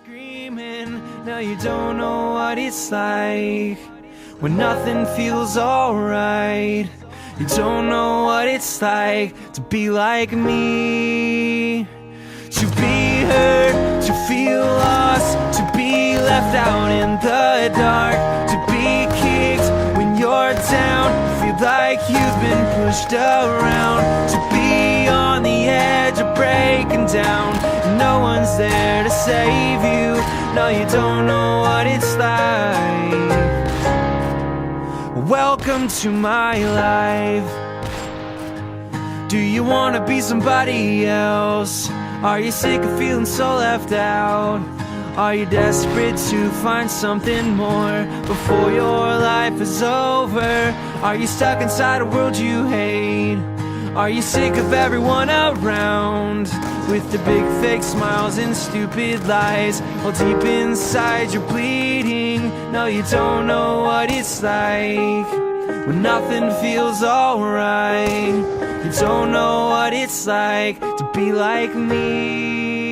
Screaming, now you don't know what it's like when nothing feels alright. You don't know what it's like to be like me, to be hurt, to feel lost, to be left out in the dark, to be kicked when you're down, feel like you've been pushed around, to be on the edge of breaking down, and no one's there to save you. No, you don't know what it's like. Welcome to my life. Do you wanna be somebody else? Are you sick of feeling so left out? Are you desperate to find something more before your life is over? Are you stuck inside a world you hate? Are you sick of everyone around with the big fake smiles and stupid lies? While deep inside you're bleeding. No, you don't know what it's like when nothing feels alright. You don't know what it's like to be like me.